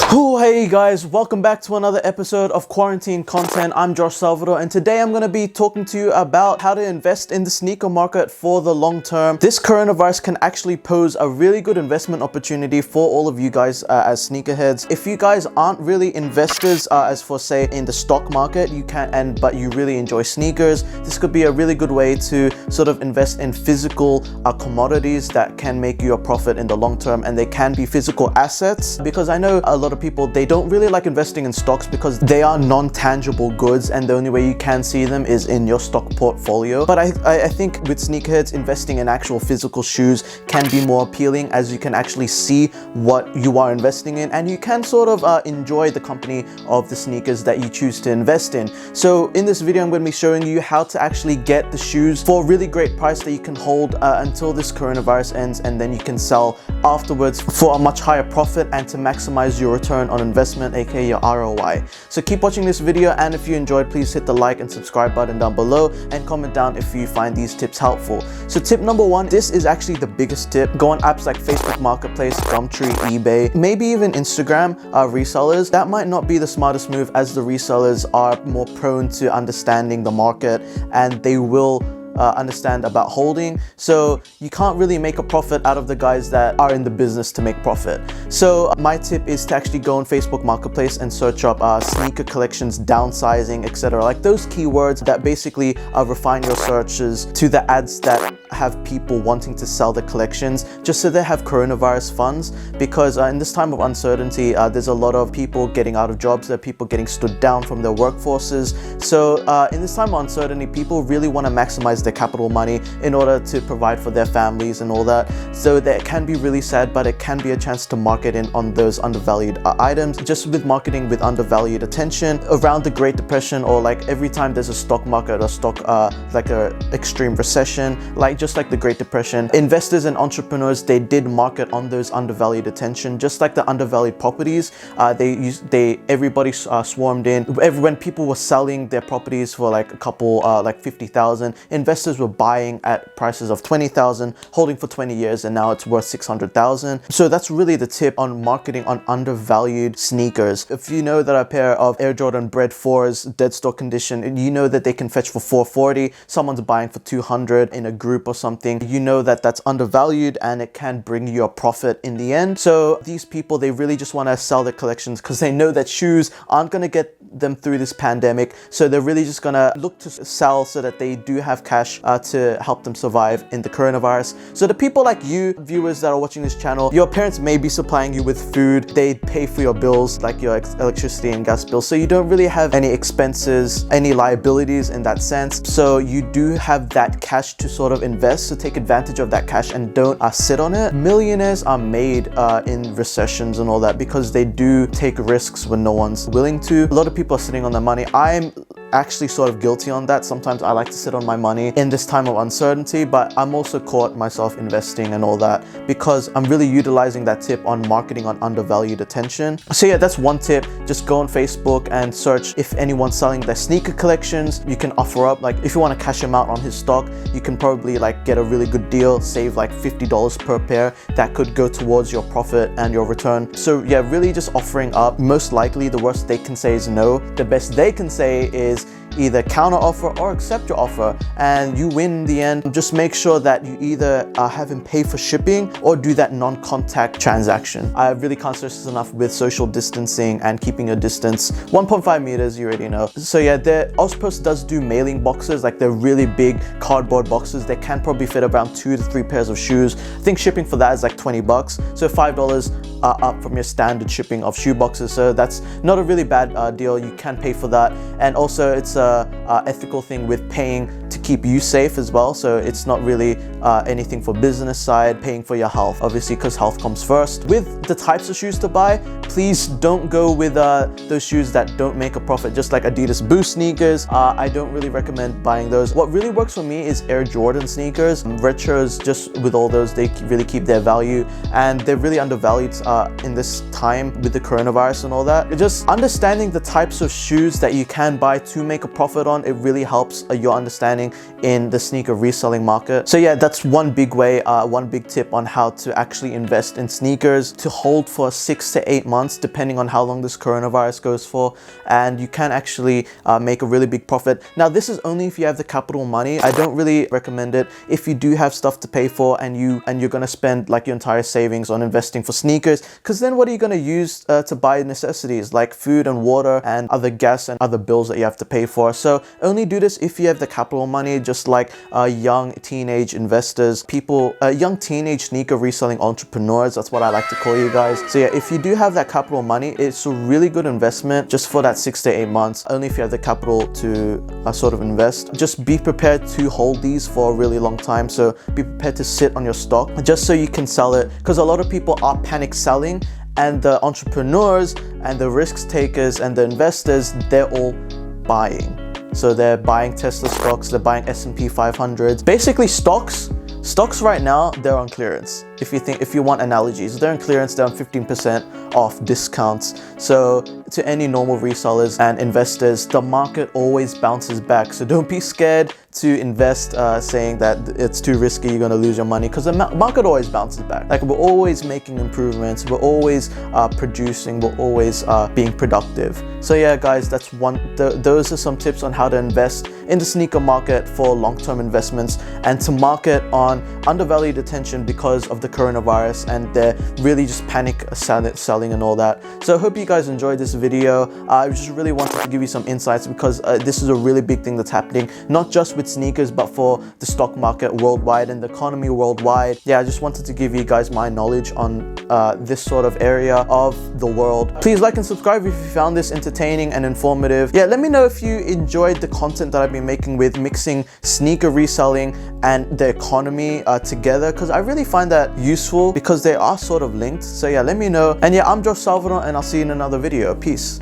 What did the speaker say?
Oh, hey guys, welcome back to another episode of Quarantine Content. I'm JoshSalvador, and today I'm going to be talking to you about how to invest in the sneaker market for the long term. This coronavirus can actually pose a really good investment opportunity for all of you guys as sneakerheads. If you guys aren't really investors as for say in the stock market, but you really enjoy sneakers, this could be a really good way to sort of invest in physical commodities that can make you a profit in the long term, and they can be physical assets, because I know a lot of people, they don't really like investing in stocks because they are non-tangible goods and the only way you can see them is in your stock portfolio. But I think with sneakerheads, investing in actual physical shoes can be more appealing, as you can actually see what you are investing in and you can sort of enjoy the company of the sneakers that you choose to invest in. So in this video, I'm going to be showing you how to actually get the shoes for a really great price that you can hold until this coronavirus ends, and then you can sell afterwards for a much higher profit and to maximize your return on investment, aka your ROI. So keep watching this video, and if you enjoyed, please hit the like and subscribe button down below and comment down if you find these tips helpful. So tip number one, this is actually the biggest tip. Go on apps like Facebook Marketplace, Gumtree, eBay, maybe even Instagram resellers. That might not be the smartest move, as the resellers are more prone to understanding the market and they will understand about holding, so you can't really make a profit out of the guys that are in the business to make profit. So my tip is to actually go on Facebook Marketplace and search up sneaker collections, downsizing, etc., like those keywords that basically refine your searches to the ads that have people wanting to sell the collections, just so they have coronavirus funds, because in this time of uncertainty, there's a lot of people getting out of jobs, there are people getting stood down from their workforces. So in this time of uncertainty, people really want to maximize their capital money in order to provide for their families and all that. So that can be really sad, but it can be a chance to market in on those undervalued items. Just with marketing with undervalued attention around the Great Depression, or like every time there's a stock market or stock like a extreme recession, just like the Great Depression, investors and entrepreneurs, they did market on those undervalued attention, just like the undervalued properties. Everybody swarmed in. When people were selling their properties for like a couple, like 50,000, investors were buying at prices of 20,000, holding for 20 years, and now it's worth 600,000. So that's really the tip on marketing on undervalued sneakers. If you know that a pair of Air Jordan Bred 4s, dead stock condition, and you know that they can fetch for 440, someone's buying for 200 in a group or something, you know that that's undervalued and it can bring you a profit in the end. So these people, they really just want to sell their collections because they know that shoes aren't going to get them through this pandemic, so they're really just gonna look to sell so that they do have cash to help them survive in the coronavirus. So the people like you, viewers that are watching this channel, your parents may be supplying you with food, they pay for your bills like your electricity and gas bills, so you don't really have any expenses, any liabilities in that sense. So you do have that cash to sort of invest, so take advantage of that cash and don't sit on it. Millionaires are made in recessions and all that because they do take risks when no one's willing to. A lot of people are sitting on their money. I'm actually sort of guilty on that. Sometimes I like to sit on my money in this time of uncertainty, but I'm also caught myself investing and all that because I'm really utilizing that tip on marketing on undervalued attention. So yeah, that's one tip. Just go on Facebook and search if anyone's selling their sneaker collections. You can offer up, like if you want to cash him out on his stock, you can probably like get a really good deal, save like $50 per pair. That could go towards your profit and your return. So yeah, really just offering up. Most likely the worst they can say is no. The best they can say is either counter offer or accept your offer, and you win in the end. Just make sure that you either have him pay for shipping or do that non-contact transaction. I really can't stress this enough with social distancing and keeping your distance. 1.5 meters, you already know. So yeah, Ozpost does do mailing boxes, like they're really big cardboard boxes. They can probably fit around 2 to 3 pairs of shoes. I think shipping for that is like $20, so $5 up from your standard shipping of shoe boxes. So that's not a really bad deal. You can pay for that, and also it's a ethical thing with paying to keep you safe as well. So it's not really anything for business side, paying for your health, obviously, because health comes first. With the types of shoes to buy, please don't go with those shoes that don't make a profit, just like Adidas Boost sneakers. I don't really recommend buying those. What really works for me is Air Jordan sneakers. Retros, just with all those, they really keep their value, and they're really undervalued in this time with the coronavirus and all that. Just understanding the types of shoes that you can buy to make a profit on, it really helps your understanding planning in the sneaker reselling market. So yeah, that's one big way, one big tip on how to actually invest in sneakers to hold for 6 to 8 months, depending on how long this coronavirus goes for, and you can actually make a really big profit. Now, this is only if you have the capital money. I don't really recommend it if you do have stuff to pay for and you're gonna spend like your entire savings on investing for sneakers, because then what are you gonna use to buy necessities like food and water and other gas and other bills that you have to pay for? So only do this if you have the capital money, just like young teenage investors, people, young teenage sneaker reselling entrepreneurs. That's what I like to call you guys. So yeah, if you do have that capital money, it's a really good investment just for that 6 to 8 months, only if you have the capital to sort of invest. Just be prepared to hold these for a really long time. So be prepared to sit on your stock just so you can sell it, because a lot of people are panic selling, and the entrepreneurs and the risk takers and the investors, they're all buying. So they're buying Tesla stocks, they're buying S&P 500s. Basically stocks right now, they're on clearance. If you want analogies, they're on clearance, they're on 15% off discounts. So to any normal resellers and investors, the market always bounces back. So don't be scared to invest saying that it's too risky, you're gonna lose your money, because the market always bounces back. Like, we're always making improvements, we're always producing, we're always being productive. So yeah, guys, that's those are some tips on how to invest in the sneaker market for long-term investments, and to market on undervalued attention because of the coronavirus, and they're really just panic selling and all that. So I hope you guys enjoyed this video. I just really wanted to give you some insights, because this is a really big thing that's happening, not just with sneakers, but for the stock market worldwide and the economy worldwide. Yeah, I just wanted to give you guys my knowledge on this sort of area of the world. Please like and subscribe if you found this entertaining and informative. Yeah, let me know if you enjoyed the content that I've been making with mixing sneaker reselling and the economy together, because I really find that useful because they are sort of linked. So yeah, let me know. And yeah, I'm JoshSalvador, and I'll see you in another video. Peace.